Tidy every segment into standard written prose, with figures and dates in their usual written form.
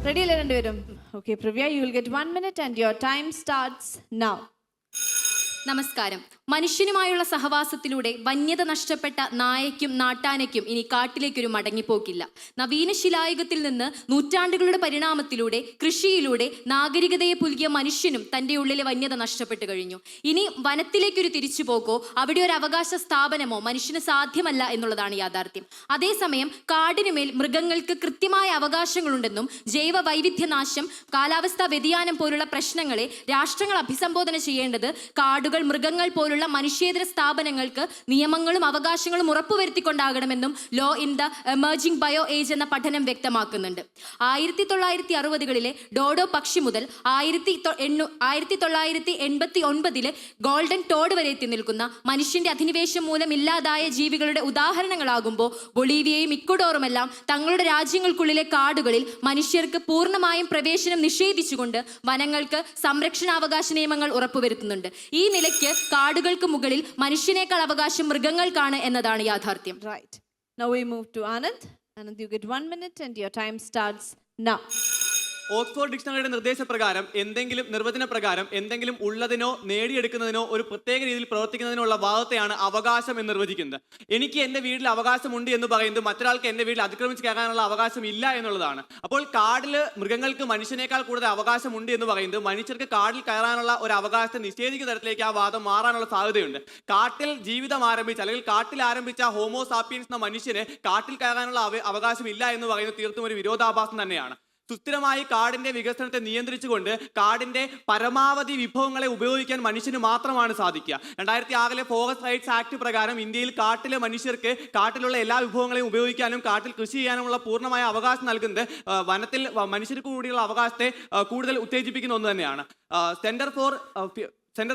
Ready അല്ലേ രണ്ടുപേരും? Okay, Privya, you will get 1 minute and your time starts now. നമസ്കാരം. മനുഷ്യനുമായുള്ള സഹവാസത്തിലൂടെ വന്യത നഷ്ടപ്പെട്ട നായയ്ക്കും നാട്ടാനയ്ക്കും ഇനി കാട്ടിലേക്കൊരു മടങ്ങിപ്പോക്കില്ല. നവീന ശിലായുഗത്തിൽ നിന്ന് നൂറ്റാണ്ടുകളുടെ പരിണാമത്തിലൂടെ കൃഷിയിലൂടെ നാഗരികതയെ പുൽകിയ മനുഷ്യനും തൻ്റെ ഉള്ളിലെ വന്യത നഷ്ടപ്പെട്ടു കഴിഞ്ഞു. ഇനി വനത്തിലേക്കൊരു തിരിച്ചുപോക്കോ അവിടെ ഒരു അവകാശ സ്ഥാപനമോ മനുഷ്യന് സാധ്യമല്ല എന്നുള്ളതാണ് യാഥാർത്ഥ്യം. അതേസമയം കാടിനുമേൽ മൃഗങ്ങൾക്ക് കൃത്യമായ അവകാശങ്ങളുണ്ടെന്നും ജൈവ വൈവിധ്യനാശം, കാലാവസ്ഥാ വ്യതിയാനം പോലുള്ള പ്രശ്നങ്ങളെ രാഷ്ട്രങ്ങൾ അഭിസംബോധന ചെയ്യേണ്ടത് കാടുകൾ, മൃഗങ്ങൾ പോലുള്ള മനുഷ്യേതര സ്ഥാപനങ്ങൾക്ക് നിയമങ്ങളും അവകാശങ്ങളും ഉറപ്പുവരുത്തിക്കൊണ്ടാകണമെന്നും law in the emerging bio age എന്ന പഠനം വ്യക്തമാക്കുന്നുണ്ട്. 1960-കളിലെ ഡോഡോ പക്ഷി മുതൽ 1989 ഗോൾഡൻ ടോഡ് വരെ എത്തി നിൽക്കുന്ന മനുഷ്യന്റെ അധിനിവേശം മൂലം ഇല്ലാതായ ജീവികളുടെ ഉദാഹരണങ്ങളാകുമ്പോൾ ബൊളീവിയയും ഇക്വഡോറുമെല്ലാം തങ്ങളുടെ രാജ്യങ്ങൾക്കുള്ളിലെ കാടുകളിൽ മനുഷ്യർക്ക് പൂർണ്ണമായും പ്രവേശനം നിഷേധിച്ചുകൊണ്ട് വനങ്ങൾക്ക് സംരക്ഷണാവകാശ നിയമങ്ങൾ ഉറപ്പുവരുത്തുന്നുണ്ട്. ഈ നിലയ്ക്ക് കാടുകൾക്ക് മുകളിൽ മനുഷ്യനേക്കാൾ അവകാശം മൃഗങ്ങൾക്കാണ് എന്നതാണ് യാഥാർത്ഥ്യം. Right. Now we move to Anand. Anand, you get 1 minute and your time starts now. Oxford ഡിക്ഷണറിയുടെ നിർദ്ദേശപ്രകാരം നിർവചന പ്രകാരം എന്തെങ്കിലും ഉള്ളതിനോ നേടിയെടുക്കുന്നതിനോ ഒരു പ്രത്യേക രീതിയിൽ പ്രവർത്തിക്കുന്നതിനുള്ള ഭാഗത്തെയാണ് അവകാശം എന്ന് നിർവചിക്കുന്നത്. എനിക്ക് എൻ്റെ വീട്ടിൽ അവകാശമുണ്ട് എന്ന് പറയുന്നത് മറ്റൊരാൾക്ക് എൻ്റെ വീട്ടിൽ അതിക്രമിച്ച് കയറാനുള്ള അവകാശം ഇല്ല എന്നുള്ളതാണ്. അപ്പോൾ കാടിൽ മൃഗങ്ങൾക്ക് മനുഷ്യനേക്കാൾ കൂടുതൽ അവകാശമുണ്ട് എന്ന് പറയുന്നത് മനുഷ്യർക്ക് കാടിൽ കയറാനുള്ള ഒരു അവകാശത്തെ നിഷേധിക്കുന്ന തരത്തിലേക്ക് ആ വാദം മാറാനുള്ള സാധ്യതയുണ്ട്. കാട്ടിൽ ജീവിതം ആരംഭിച്ച അല്ലെങ്കിൽ കാട്ടിൽ ആരംഭിച്ച ഹോമോ സാപ്പിയൻസ് എന്ന മനുഷ്യന് കാട്ടിൽ കയറാനുള്ള അവകാശം ഇല്ല എന്ന് പറയുന്നത് തീർത്തും ഒരു വിരോധാഭാസം തന്നെയാണ്. സുസ്ഥിരമായി കാടിന്റെ വികസനത്തെ നിയന്ത്രിച്ചുകൊണ്ട് കാടിന്റെ പരമാവധി വിഭവങ്ങളെ ഉപയോഗിക്കാൻ മനുഷ്യന് മാത്രമാണ് സാധിക്കുക. 2006 ഫോറസ്റ്റ് റൈറ്റ്സ് ആക്ട് പ്രകാരം ഇന്ത്യയിൽ കാട്ടിലെ മനുഷ്യർക്ക് കാട്ടിലുള്ള എല്ലാ വിഭവങ്ങളെയും ഉപയോഗിക്കാനും കാട്ടിൽ കൃഷി ചെയ്യാനുമുള്ള പൂർണ്ണമായ അവകാശം നൽകുന്നത് വനത്തിൽ മനുഷ്യർക്ക് കൂടിയുള്ള അവകാശത്തെ കൂടുതൽ ഉത്തേജിപ്പിക്കുന്ന ഒന്ന് തന്നെയാണ്. സെന്റർ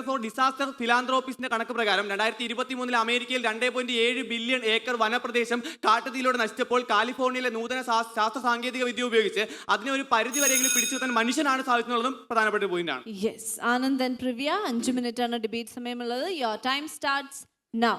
ഫോർ ഡിസാസ്റ്റർ ഫിലാന്ത്രോപ്പിസിന്റെ കണക്ക് പ്രകാരം 2023 അമേരിക്കയിൽ 2.7 ബില്യൺ ഏക്കർ വനപ്രദേശം കാട്ടുതീയിലൂടെ നശിച്ചപ്പോൾ കാലിഫോർണിയയിലെ നൂതന ശാസ്ത്ര സാങ്കേതിക വിദ്യ ഉപയോഗിച്ച് അതിനെ ഒരു പരിധി വരെയെങ്കിലും പിടിച്ചുവെക്കാൻ മനുഷ്യനാണ് സാധിക്കുന്നതും പ്രധാനപ്പെട്ട പോയിന്റാണ്. Yes, Anand and Privya, 5 minute ആണ് ഡിബേറ്റ് സമയമുള്ളത്. Your time starts now.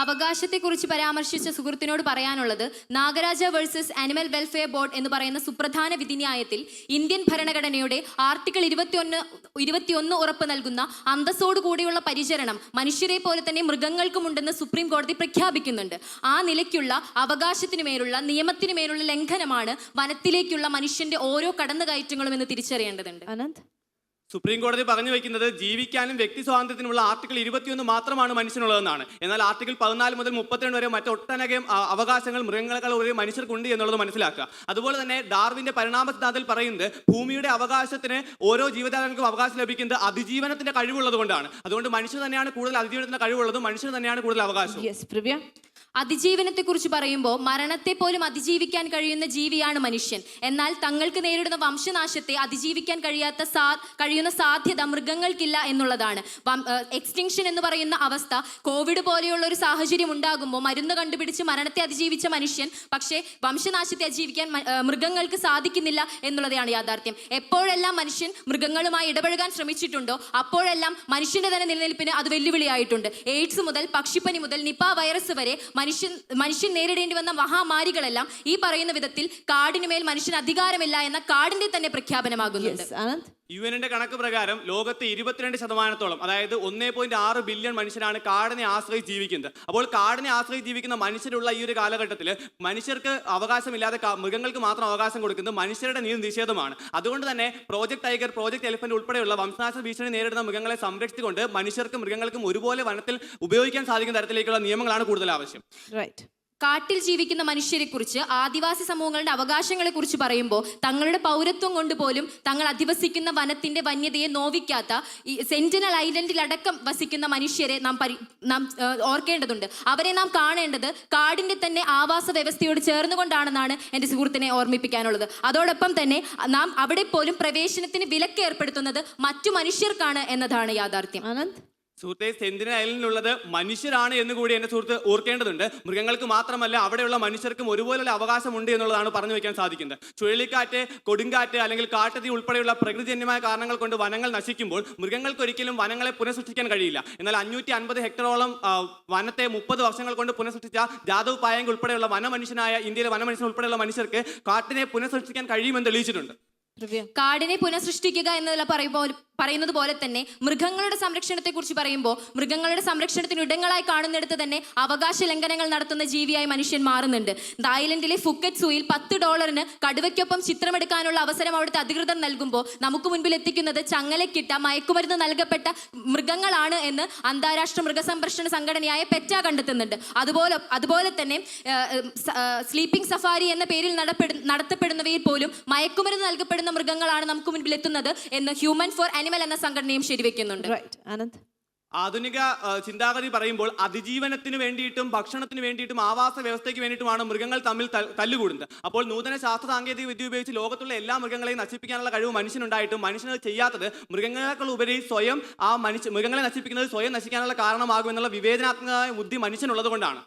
അവകാശത്തെക്കുറിച്ച് പരാമർശിച്ച സുഹൃത്തിനോട് പറയാനുള്ളത്, Nagaraja versus animal welfare board എന്ന് പറയുന്ന സുപ്രധാന വിധിന്യായത്തിൽ ഇന്ത്യൻ ഭരണഘടനയുടെ ആർട്ടിക്കിൾ 21 ഉറപ്പ് നൽകുന്ന അന്തസ്സോടുകൂടിയുള്ള പരിചരണം മനുഷ്യരെ പോലെ തന്നെ മൃഗങ്ങൾക്കുമുണ്ടെന്ന് സുപ്രീം കോടതി പ്രഖ്യാപിക്കുന്നുണ്ട്. ആ നിലയ്ക്കുള്ള അവകാശത്തിനു മേലുള്ള നിയമത്തിനു മേലുള്ള ലംഘനമാണ് വനത്തിലേക്കുള്ള മനുഷ്യന്റെ ഓരോ കടന്നുകയറ്റങ്ങളും എന്ന് തിരിച്ചറിയേണ്ടതുണ്ട്. Anand? സുപ്രീം കോടതി പറഞ്ഞു വയ്ക്കുന്നത് ജീവിക്കാനും വ്യക്തി സ്വാതന്ത്ര്യത്തിനുള്ള ആർട്ടിക്കിൾ 21 മാത്രമാണ് മനുഷ്യനുള്ളതെന്നാണ്. എന്നാൽ ആർട്ടിക്കിൾ 14 മുതൽ 32 വരെ മറ്റൊട്ടനേകം അവകാശങ്ങൾ മൃഗങ്ങളെക്കാൾ ഒരു മനുഷ്യർക്കുണ്ട് എന്നുള്ളത് മനസ്സിലാക്കുക. അതുപോലെ തന്നെ ഡാർവിന്റെ പരിണാമ സിദ്ധാന്തത്തിൽ പറയുന്നത് ഭൂമിയുടെ അവകാശത്തിന് ഓരോ ജീവജാലങ്ങൾക്കും അവകാശം ലഭിക്കുന്നത് അതിജീവനത്തിന്റെ കഴിവുള്ളത് കൊണ്ടാണ്. അതുകൊണ്ട് മനുഷ്യർ തന്നെയാണ് കൂടുതൽ അതിജീവനത്തിന്റെ കഴിവുള്ളതും മനുഷ്യർ തന്നെയാണ് കൂടുതൽ അവകാശം. Yes, Privya. അതിജീവനത്തെക്കുറിച്ച് പറയുമ്പോൾ മരണത്തെ പോലും അതിജീവിക്കാൻ കഴിയുന്ന ജീവിയാണ് മനുഷ്യൻ. എന്നാൽ തങ്ങൾക്ക് നേരിടുന്ന വംശനാശത്തെ അതിജീവിക്കാൻ കഴിയുന്ന സാധ്യത മൃഗങ്ങൾക്കില്ല എന്നുള്ളതാണ്. എക്സ്റ്റിങ്ഷൻ എന്ന് പറയുന്ന അവസ്ഥ, കോവിഡ് പോലെയുള്ള ഒരു സാഹചര്യം ഉണ്ടാകുമ്പോൾ മരുന്ന് കണ്ടുപിടിച്ച് മരണത്തെ അതിജീവിച്ച മനുഷ്യൻ പക്ഷേ വംശനാശത്തെ അതിജീവിക്കാൻ മൃഗങ്ങൾക്ക് സാധിക്കുന്നില്ല എന്നുള്ളതാണ് യാഥാർത്ഥ്യം. എപ്പോഴെല്ലാം മനുഷ്യൻ മൃഗങ്ങളുമായി ഇടപഴകാൻ ശ്രമിച്ചിട്ടുണ്ടോ അപ്പോഴെല്ലാം മനുഷ്യന്റെ തന്നെ നിലനിൽപ്പിന് അത് വെല്ലുവിളിയായിട്ടുണ്ട്. എയ്ഡ്സ് മുതൽ പക്ഷിപ്പനി മുതൽ നിപ വൈറസ് വരെ മനുഷ്യൻ നേരിടേണ്ടി വന്ന മഹാമാരികളെല്ലാം ഈ പറയുന്ന വിധത്തിൽ കാടിനുമേൽ മനുഷ്യന് അധികാരമില്ല എന്ന കാടിന്റെ തന്നെ പ്രഖ്യാപനമാകുന്നുണ്ട്. യുഎന്നിന്റെ കണക്ക് പ്രകാരം ലോകത്ത് 22% അതായത് 1.6 ബില്യൺ മനുഷ്യരാണ് കാടിനെ ആശ്രയിച്ച് ജീവിക്കുന്നത്. അപ്പോൾ കാടിനെ ആശ്രയിച്ച് ജീവിക്കുന്ന മനുഷ്യരുള്ള ഈ ഒരു കാലഘട്ടത്തിൽ മനുഷ്യർക്ക് അവകാശമില്ലാതെ മൃഗങ്ങൾക്ക് മാത്രം അവകാശം കൊടുക്കുന്നത് മനുഷ്യരുടെ നിഷേധമാണ്. അതുകൊണ്ട് തന്നെ പ്രോജക്ട് ടൈഗർ, പ്രോജക്ട് എലിഫന്റ് ഉൾപ്പെടെയുള്ള വംശനാശ ഭീഷണി നേരിടുന്ന മൃഗങ്ങളെ സംരക്ഷിച്ചുകൊണ്ട് മനുഷ്യർക്കും മൃഗങ്ങൾക്കും ഒരുപോലെ വനത്തിൽ ഉപയോഗിക്കാൻ സാധിക്കുന്ന തരത്തിലേക്കുള്ള നിയമങ്ങളാണ് കൂടുതൽ ആവശ്യം. Right. കാട്ടിൽ ജീവിക്കുന്ന മനുഷ്യരെ കുറിച്ച്, ആദിവാസി സമൂഹങ്ങളുടെ അവകാശങ്ങളെ കുറിച്ച് പറയുമ്പോൾ തങ്ങളുടെ പൗരത്വം കൊണ്ട് പോലും തങ്ങൾ അധിവസിക്കുന്ന വനത്തിന്റെ വന്യതയെ നോവിക്കാത്ത ഈ സെന്റിനൽ ഐലൻഡിലടക്കം വസിക്കുന്ന മനുഷ്യരെ നാം ഓർക്കേണ്ടതുണ്ട്. അവരെ നാം കാണേണ്ടത് കാടിന്റെ തന്നെ ആവാസ വ്യവസ്ഥയോട് ചേർന്നുകൊണ്ടാണെന്നാണ് എൻ്റെ സുഹൃത്തിനെ ഓർമ്മിപ്പിക്കാനുള്ളത്. അതോടൊപ്പം തന്നെ നാം അവിടെ പോലും പ്രവേശനത്തിന് വിലക്ക് ഏർപ്പെടുത്തുന്നത് മറ്റു മനുഷ്യർക്കാണ് എന്നതാണ് യാഥാർത്ഥ്യം. Anand? സുഹൃത്തെ, സെന്റിനൽ ഐലൻഡിലുള്ളത് മനുഷ്യരാണ് എന്ന് കൂടി എന്റെ സുഹൃത്ത് ഓർക്കേണ്ടതുണ്ട്. മൃഗങ്ങൾക്ക് മാത്രമല്ല അവിടെയുള്ള മനുഷ്യർക്കും ഒരുപോലുള്ള അവകാശമുണ്ട് എന്നുള്ളതാണ് പറഞ്ഞു വെക്കാൻ സാധിക്കുന്നത്. ചുഴലിക്കാറ്റ്, കൊടുങ്കാറ്റ് അല്ലെങ്കിൽ കാട്ടുതീ ഉൾപ്പെടെയുള്ള പ്രകൃതിജന്യമായ കാരണങ്ങൾ കൊണ്ട് വനങ്ങൾ നശിക്കുമ്പോൾ മൃഗങ്ങൾക്ക് ഒരിക്കലും വനങ്ങളെ പുനഃസൃഷ്ടിക്കാൻ കഴിയില്ല. എന്നാൽ 550 ഹെക്ടറോളം വനത്തെ 30 വർഷങ്ങൾ കൊണ്ട് പുനഃസൃഷ്ടിച്ച ജാദവ് പായങ്ക് ഉൾപ്പെടെയുള്ള വനമനുഷ്യനായ ഇന്ത്യയിലെ വനമനുഷ്യൻ ഉൾപ്പെടെയുള്ള മനുഷ്യർക്ക് കാട്ടിനെ പുനഃസൃഷ്ടിക്കാൻ കഴിയുമെന്ന് തെളിയിച്ചിട്ടുണ്ട്. കാടിനെ പുനഃസൃഷ്ടിക്കുക എന്നതിൽ പറയുന്നത് പോലെ തന്നെ മൃഗങ്ങളുടെ സംരക്ഷണത്തെ കുറിച്ച് പറയുമ്പോൾ മൃഗങ്ങളുടെ സംരക്ഷണത്തിന് ഇടങ്ങളായി കാണുന്നിടത്ത് തന്നെ അവകാശ ലംഘനങ്ങൾ നടത്തുന്ന ജീവിയായി മനുഷ്യൻ മാറുന്നുണ്ട്. തായ്ലൻഡിലെ ഫുക്കറ്റ് സൂയിൽ $10 കടുവയ്ക്കൊപ്പം ചിത്രമെടുക്കാനുള്ള അവസരം അവിടുത്തെ അധികൃതർ നൽകുമ്പോൾ നമുക്ക് മുൻപിൽ എത്തിക്കുന്നത് ചങ്ങലക്കിട്ട മയക്കുമരുന്ന് നൽകപ്പെട്ട മൃഗങ്ങളാണ് എന്ന് അന്താരാഷ്ട്ര മൃഗസംരക്ഷണ സംഘടനയായ പെറ്റ കണ്ടെത്തുന്നുണ്ട്. അതുപോലെ തന്നെ സ്ലീപ്പിംഗ് സഫാരി എന്ന പേരിൽ നടത്തപ്പെടുന്നവയിൽ പോലും മയക്കുമരുന്ന് നൽകപ്പെടുന്ന മൃഗങ്ങളാണ് നമുക്ക് മുൻപിൽ എത്തുന്നത് എന്ന് ഹ്യൂമൻ ഫോർ അനിമൽ എന്ന സംഘടനയും ശരിവെക്കുന്നുണ്ട്. ആധുനിക ചിന്താഗതി പറയുമ്പോൾ അതിജീവനത്തിന് വേണ്ടിയിട്ടും ഭക്ഷണത്തിന് വേണ്ടിയിട്ടും ആവാസ വ്യവസ്ഥയ്ക്ക് വേണ്ടിയിട്ടുമാണ് മൃഗങ്ങൾ തമ്മിൽ തല്ലുകൂടുന്നത്. അപ്പോൾ നൂതന ശാസ്ത്ര സാങ്കേതിക വിദ്യ ഉപയോഗിച്ച് ലോകത്തുള്ള എല്ലാ മൃഗങ്ങളെയും നശിപ്പിക്കാനുള്ള കഴിവ് മനുഷ്യനുണ്ടായിട്ടും മനുഷ്യനത് ചെയ്യാത്തത് മൃഗങ്ങളെക്കാൾ ഉപരി സ്വയം മൃഗങ്ങളെ നശിപ്പിക്കുന്നത് സ്വയം നശിക്കാനുള്ള കാരണമാകുമെന്നുള്ള വിവേചനാത്മകമായ ബുദ്ധി മനുഷ്യനുള്ളത് കൊണ്ടാണ്.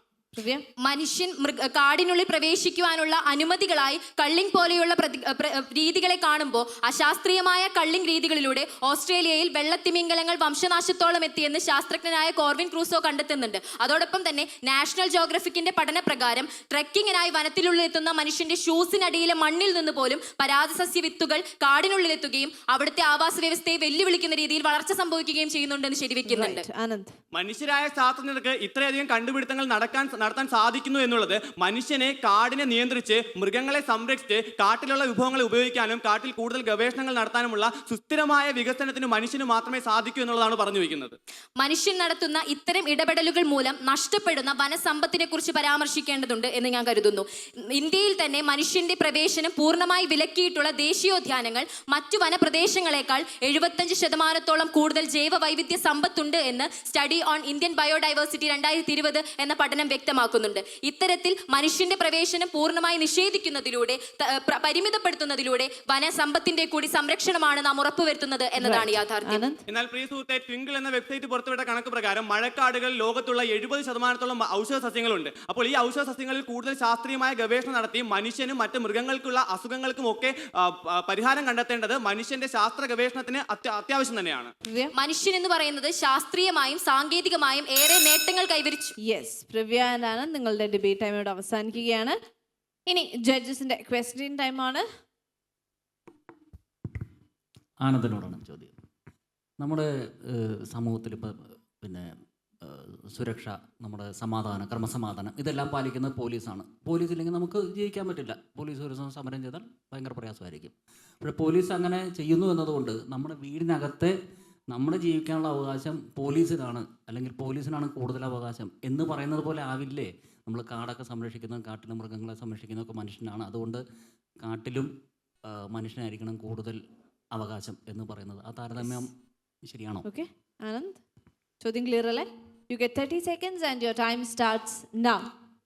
മനുഷ്യൻ കാടിനുള്ളിൽ പ്രവേശിക്കുവാനുള്ള അനുമതികളായി കള്ളിംഗ് പോലെയുള്ള രീതികളെ കാണുമ്പോൾ അശാസ്ത്രീയമായ കള്ളിംഗ് രീതികളിലൂടെ ഓസ്ട്രേലിയയിൽ വെള്ളത്തിമിംഗലങ്ങൾ വംശനാശത്തോളം എത്തിയെന്ന് ശാസ്ത്രജ്ഞനായ കോർവിൻ ക്രൂസോ കണ്ടെത്തുന്നുണ്ട്. അതോടൊപ്പം തന്നെ നാഷണൽ ജോഗ്രഫിക്കിന്റെ പഠനപ്രകാരം ട്രെക്കിങ്ങിനായി വനത്തിനുള്ളിൽ എത്തുന്ന മനുഷ്യന്റെ ഷൂസിനടിയിലെ മണ്ണിൽ നിന്ന് പോലും പരാതസസ്യ വിത്തുകൾ കാടിനുള്ളിലെത്തുകയും അവിടുത്തെ ആവാസ വ്യവസ്ഥയെ വെല്ലുവിളിക്കുന്ന രീതിയിൽ വളർച്ച സംഭവിക്കുകയും ചെയ്യുന്നുണ്ടെന്ന് ശരിവെക്കുന്നുണ്ട്. മനുഷ്യരായ ശാസ്ത്രജ്ഞർക്ക് ഇത്രയധികം കണ്ടുപിടുത്തങ്ങൾ നടത്താൻ സാധിക്കുന്നു എന്നുള്ളത് മനുഷ്യനെ കാടിനെ നിയന്ത്രിച്ച് മൃഗങ്ങളെ സംരക്ഷിച്ച് കാട്ടിലുള്ള വിഭവങ്ങളെ ഉപയോഗിക്കാനും കാട്ടിൽ കൂടുതൽ ഗവേഷണങ്ങൾ നടത്താനുമുള്ള സുസ്ഥിരമായ വികസനത്തിന് മനുഷ്യന് മാത്രമേ സാധിക്കൂ എന്നുള്ളതാണ് പറഞ്ഞു വയ്ക്കുന്നത്. മനുഷ്യൻ നടത്തുന്ന ഇത്തരം ഇടപെടലുകൾ മൂലം നഷ്ടപ്പെടുന്ന വനസമ്പത്തിനെ കുറിച്ച് പരാമർശിക്കേണ്ടതുണ്ട് എന്ന് ഞാൻ കരുതുന്നു. ഇന്ത്യയിൽ തന്നെ മനുഷ്യന്റെ പ്രവേശനം പൂർണ്ണമായി വിലക്കിയിട്ടുള്ള ദേശീയോദ്യാനങ്ങൾ മറ്റു വനപ്രദേശങ്ങളെക്കാൾ 75% കൂടുതൽ ജൈവ വൈവിധ്യ സമ്പത്തുണ്ട് എന്ന് സ്റ്റഡി ഓൺ ഇന്ത്യൻ ബയോഡൈവേഴ്സിറ്റി 2020 എന്ന പഠനം വ്യക്തമാക്കുന്നുണ്ട്. ഇത്തരത്തിൽ മനുഷ്യന്റെ പ്രവേശനം പൂർണ്ണമായി നിഷേധിക്കുന്നതിലൂടെ പരിമിതപ്പെടുത്തുന്നതിലൂടെ വനസമ്പത്തിന്റെ കൂടി സംരക്ഷണമാണ് നാം ഉറപ്പുവരുത്തുന്നത് എന്നതാണ് യാഥാർത്ഥ്യം. എന്നാൽ പ്രിയ സുഹൃത്തെ, ട്വിങ്കിൾ എന്ന വെബ്സൈറ്റ് പുറത്തുവിട്ട കണക്ക് പ്രകാരം മഴക്കാടുകൾ ലോകത്തുള്ള 70% ഔഷധ സസ്യങ്ങളുണ്ട്. അപ്പോൾ ഈ ഔഷധ സസ്യങ്ങളിൽ കൂടുതൽ ശാസ്ത്രീയമായ ഗവേഷണം നടത്തി മനുഷ്യനും മറ്റ് മൃഗങ്ങൾക്കുള്ള അസുഖങ്ങൾക്കും ഒക്കെ പരിഹാരം കണ്ടെത്തേണ്ടത് മനുഷ്യന്റെ ശാസ്ത്ര ഗവേഷണത്തിന് അത്യാവശ്യം തന്നെയാണ്. മനുഷ്യൻ എന്ന് പറയുന്നത് ശാസ്ത്രീയമായും സാങ്കേതികമായും ഏറെ നേട്ടങ്ങൾ കൈവരിച്ചു. നിങ്ങളുടെ ഡിബേറ്റ് ടൈം ഇവിടെ അവസാനിക്കുകയാണ്. ഇനി ജഡ്ജസിന്റെ ക്വസ്റ്റ്യൻ ടൈമാണ്. ആനന്ദനോടാണ് ചോദ്യം. നമ്മുടെ സമൂഹത്തിൽ ഇപ്പോൾ സുരക്ഷ, നമ്മുടെ സമാധാനം, ക്രമസമാധാനം ഇതെല്ലാം പാലിക്കുന്നത് പോലീസാണ്. പോലീസ് ഇല്ലെങ്കിൽ നമുക്ക് ജീവിക്കാൻ പറ്റില്ല. പോലീസ് ഒരു സമരം ചെയ്താൽ ഭയങ്കര പ്രയാസമായിരിക്കും. പക്ഷേ പോലീസ് അങ്ങനെ ചെയ്യുന്നു എന്നതുകൊണ്ട് നമ്മുടെ വീടിനകത്തെ നമ്മുടെ ജീവിക്കാനുള്ള അവകാശം പോലീസിനാണ്, അല്ലെങ്കിൽ പോലീസിനാണ് കൂടുതൽ അവകാശം എന്ന് പറയുന്നത് പോലെ ആവില്ലേ നമ്മൾ കാടൊക്കെ സംരക്ഷിക്കുന്നതും കാട്ടിലെ മൃഗങ്ങളെ സംരക്ഷിക്കുന്നതൊക്കെ മനുഷ്യനാണ്. അതുകൊണ്ട് കാട്ടിലും മനുഷ്യനായിരിക്കണം കൂടുതൽ അവകാശം എന്ന് പറയുന്നത്. ആ താരതമ്യം ശരിയാണോ? ഓക്കെ ആനന്ദ്, ചോദ്യം ക്ലിയർ അല്ലേ? You get 30 seconds and your time starts now.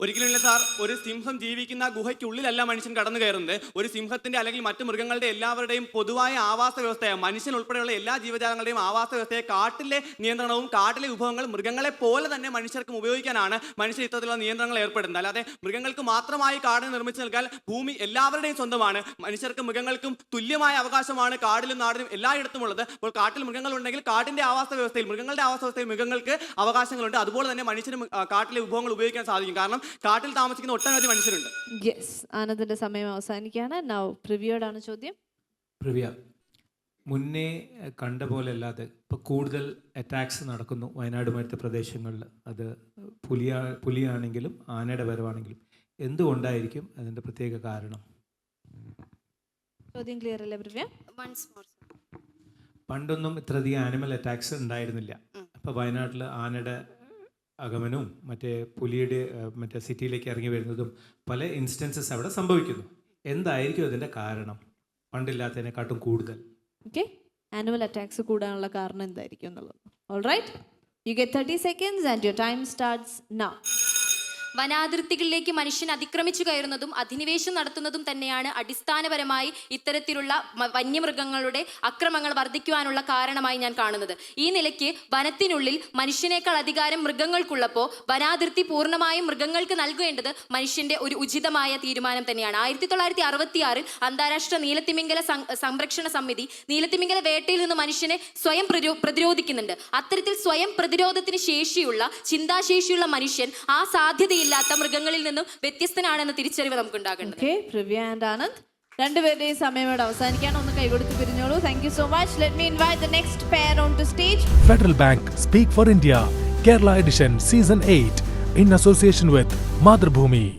ഒരിക്കലുമില്ല സാർ. ഒരു സിംഹം ജീവിക്കുന്ന ഗുഹയ്ക്കുള്ളിലല്ല മനുഷ്യൻ കടന്നു കയറുന്നത്. ഒരു സിംഹത്തിന്റെ അല്ലെങ്കിൽ മറ്റു മൃഗങ്ങളുടെ എല്ലാവരുടെയും പൊതുവായ ആവാസ വ്യവസ്ഥയെ, മനുഷ്യൻ ഉൾപ്പെടെയുള്ള എല്ലാ ജീവജാലങ്ങളുടെയും ആവാസ വ്യവസ്ഥയെ കാട്ടിലെ നിയന്ത്രണവും കാട്ടിലെ വിഭവങ്ങൾ മൃഗങ്ങളെ പോലെ തന്നെ മനുഷ്യർക്കും ഉപയോഗിക്കാനാണ് മനുഷ്യർ ഇത്തരത്തിലുള്ള നിയന്ത്രണങ്ങൾ ഏർപ്പെടുന്നത്. അല്ലാതെ മൃഗങ്ങൾക്ക് മാത്രമായി കാടിനെ നിർമ്മിച്ചു നൽകാൻ ഭൂമി എല്ലാവരുടെയും സ്വന്തമാണ്. മനുഷ്യർക്കും മൃഗങ്ങൾക്കും തുല്യമായ അവകാശമാണ് കാടിലും നാടിനും എല്ലായിടത്തും ഉള്ളത്. അപ്പോൾ കാട്ടിൽ മൃഗങ്ങളുണ്ടെങ്കിൽ കാട്ടിന്റെ ആവാസ വ്യവസ്ഥയിൽ, മൃഗങ്ങളുടെ ആവാസ വ്യവസ്ഥയിൽ മൃഗങ്ങൾക്ക് അവകാശങ്ങളുണ്ട്. അതുപോലെ തന്നെ മനുഷ്യനും കാട്ടിലെ വിഭവങ്ങൾ ഉപയോഗിക്കാൻ സാധിക്കും. കാരണം കാട്ടിൽ താമസിക്കുന്ന ഒട്ടനവധി മനുഷ്യരുണ്ട്. യെസ്, ആനന്ദിന്റെ സമയം അവസാനിക്കുകയാണ്. നൗ പ്രിവ്യോടാണ് ചോദ്യം. പ്രിവ്യ, മുന്നേ കണ്ട പോലെ അല്ലാതെ ഇപ്പോൾ കൂടുതൽ അറ്റാക്സ് നടക്കുന്നു വയനാട് മറ്റ് പ്രദേശങ്ങളിൽ. അത് പുലിയാണെങ്കിലും ആനയുടെ വരവാണെങ്കിലും എന്തുകൊണ്ടായിരിക്കും? അതിൻ്റെ പ്രത്യേക കാരണം? ചോദ്യം ക്ലിയർ അല്ലേ പ്രിവ്യ? പണ്ടൊന്നും ഇത്രയധികം ആനിമൽ അറ്റാക്സ് ഉണ്ടായിരുന്നില്ല. അപ്പോൾ വയനാട്ടിൽ ആനയുടെ ആഗമനവും മറ്റേ സിറ്റിയിലേക്ക് ഇറങ്ങി വരുന്നതും പല ഇൻസ്റ്റൻസസ് അവിടെ സംഭവിക്കുന്നു. എന്തായിരിക്കും അതിൻ്റെ കാരണം? പണ്ടില്ലാത്തതിനെക്കാട്ടും കൂടുതൽ ആനുവൽ അറ്റാക്സ് കൂടാനുള്ള കാരണം എന്തായിരിക്കും എന്നുള്ളത്. All right, you get 30 seconds and your time starts now. വനാതിർത്തികളിലേക്ക് മനുഷ്യൻ അതിക്രമിച്ചു കയറുന്നതും അധിനിവേശം നടത്തുന്നതും തന്നെയാണ് അടിസ്ഥാനപരമായി ഇത്തരത്തിലുള്ള വന്യമൃഗങ്ങളുടെ അക്രമങ്ങൾ വർദ്ധിക്കുവാനുള്ള കാരണമായി ഞാൻ കാണുന്നത്. ഈ നിലയ്ക്ക് വനത്തിനുള്ളിൽ മനുഷ്യനേക്കാൾ അധികാരം മൃഗങ്ങൾക്കുള്ളപ്പോൾ വനാതിർത്തി പൂർണ്ണമായും മൃഗങ്ങൾക്ക് നൽകേണ്ടത് മനുഷ്യന്റെ ഒരു ഉചിതമായ തീരുമാനം തന്നെയാണ്. 1966 അന്താരാഷ്ട്ര നീലത്തിമിംഗല സംരക്ഷണ സമിതി നീലത്തിമിംഗല വേട്ടയിൽ നിന്ന് മനുഷ്യനെ സ്വയം പ്രതിരോധിക്കുന്നുണ്ട്. അത്തരത്തിൽ സ്വയം പ്രതിരോധത്തിന് ശേഷിയുള്ള ചിന്താശേഷിയുള്ള മനുഷ്യൻ ആ സാധ്യതയില്ലാത്ത മൃഗങ്ങളിൽ നിന്നും വ്യത്യസ്തനാണെന്ന തിരിച്ചറിവ് നമുക്ക് ഉണ്ടാകേണ്ടത്. Okay, Privya and Anand. രണ്ടുപേരുടെയും സമയം ഇവിടെ അവസാനിക്കാൻ ഒന്ന് കൈകൊടുത്ത് പിരിഞ്ഞോളൂ. Thank you so much. Let me invite the next pair onto stage. Federal Bank Speak for India Kerala Edition Season 8 in association with Madhrbhoomi.